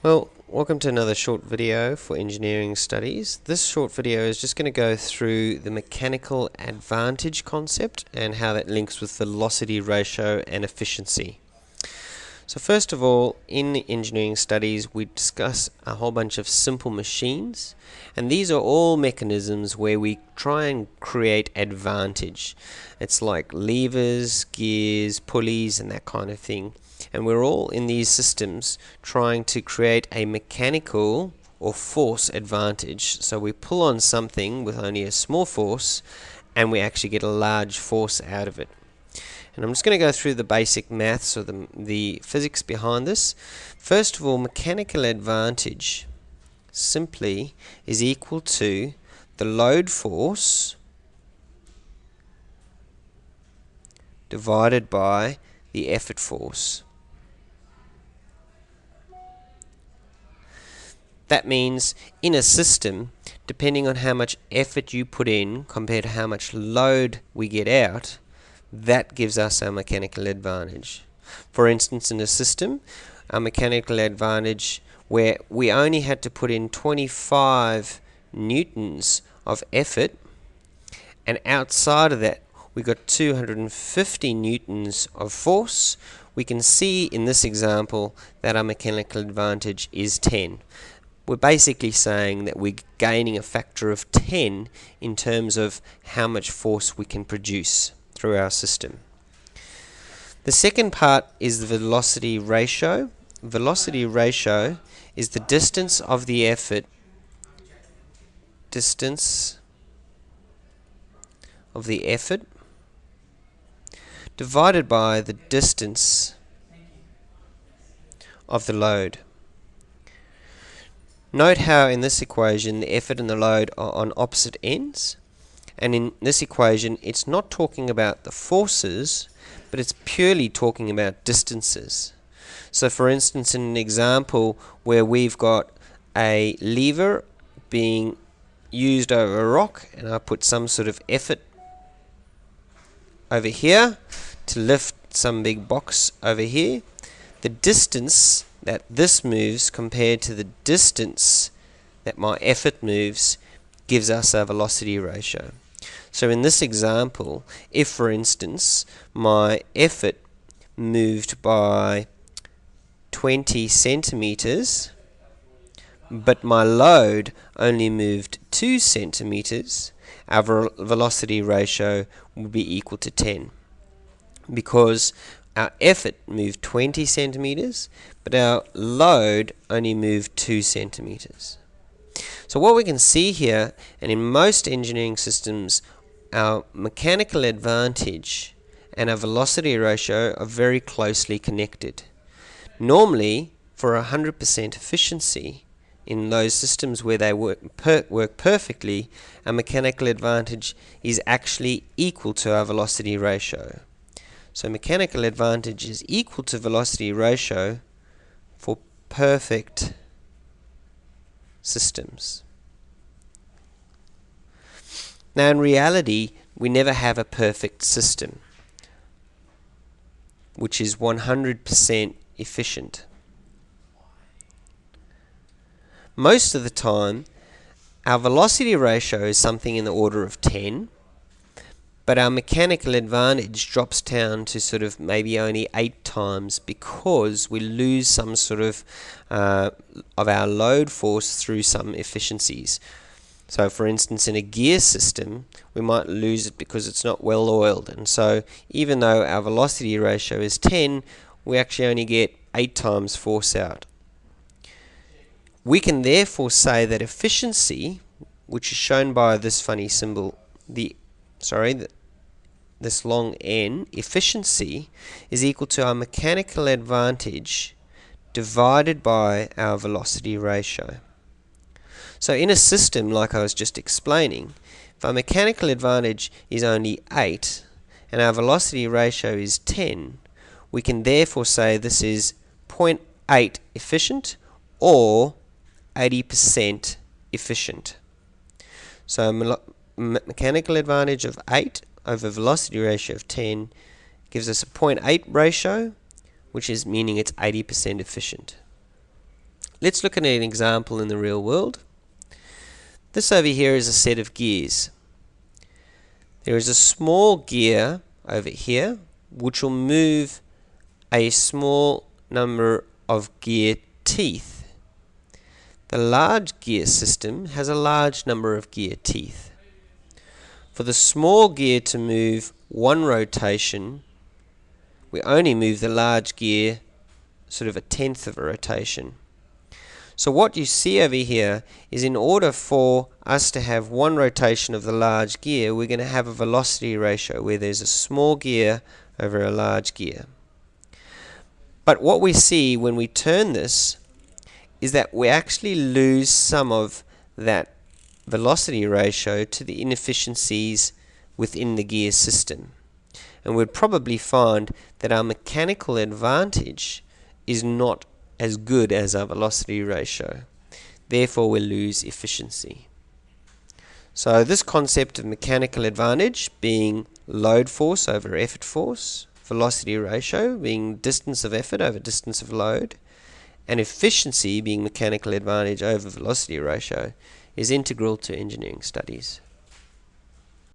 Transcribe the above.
Well, welcome to another short video for engineering studies. This short video is just going to go through the mechanical advantage concept and how that links with velocity ratio and efficiency. So first of all, in engineering studies we discuss a whole bunch of simple machines, and these are all mechanisms where we try and create advantage. It's like levers, gears, pulleys and that kind of thing. And we're all in these systems trying to create a mechanical or force advantage. So we pull on something with only a small force and we actually get a large force out of it. And I'm just going to go through the basic maths or the physics behind this. First of all, mechanical advantage simply is equal to the load force divided by the effort force. That means in a system, depending on how much effort you put in compared to how much load we get out, that gives us our mechanical advantage. For instance, in a system, our mechanical advantage where we only had to put in 25 newtons of effort, and outside of that we got 250 newtons of force, we can see in this example that our mechanical advantage is 10. We're basically saying that we're gaining a factor of 10 in terms of how much force we can produce through our system. The second part is the velocity ratio. Velocity ratio is the distance of the effort, divided by the distance of the load. Note how in this equation the effort and the load are on opposite ends, and in this equation it's not talking about the forces, but it's purely talking about distances. So for instance, in an example where we've got a lever being used over a rock, and I put some sort of effort over here to lift some big box over here, the distance that this moves compared to the distance that my effort moves gives us our velocity ratio. So in this example, if for instance my effort moved by 20 centimeters but my load only moved 2 centimeters, our velocity ratio would be equal to 10, because our effort moved 20 centimeters, but our load only moved 2 centimeters. So what we can see here, and in most engineering systems, our mechanical advantage and our velocity ratio are very closely connected. Normally, for 100% efficiency, in those systems where they work perfectly, our mechanical advantage is actually equal to our velocity ratio. So mechanical advantage is equal to velocity ratio for perfect systems. Now in reality, we never have a perfect system which is 100% efficient. Most of the time, our velocity ratio is something in the order of 10, but our mechanical advantage drops down to sort of maybe only 8 times, because we lose some sort of our load force through some efficiencies. So for instance, in a gear system, we might lose it because it's not well oiled, and so even though our velocity ratio is 10, we actually only get 8 times force out. We can therefore say that efficiency, which is shown by this funny symbol, this long n, efficiency is equal to our mechanical advantage divided by our velocity ratio. So in a system like I was just explaining, if our mechanical advantage is only 8 and our velocity ratio is 10, we can therefore say this is 0.8 efficient or 80% efficient. So mechanical advantage of 8 over velocity ratio of 10 gives us a 0.8 ratio, which is meaning it's 80% efficient. Let's look at an example in the real world. This over here is a set of gears. There is a small gear over here which will move a small number of gear teeth. The large gear system has a large number of gear teeth. For the small gear to move one rotation, we only move the large gear sort of a tenth of a rotation. So what you see over here is, in order for us to have one rotation of the large gear, we're going to have a velocity ratio where there's a small gear over a large gear. But what we see when we turn this is that we actually lose some of that velocity ratio to the inefficiencies within the gear system. And we'd probably find that our mechanical advantage is not as good as our velocity ratio. Therefore, we lose efficiency. So this concept of mechanical advantage being load force over effort force, velocity ratio being distance of effort over distance of load, and efficiency being mechanical advantage over velocity ratio, is integral to engineering studies.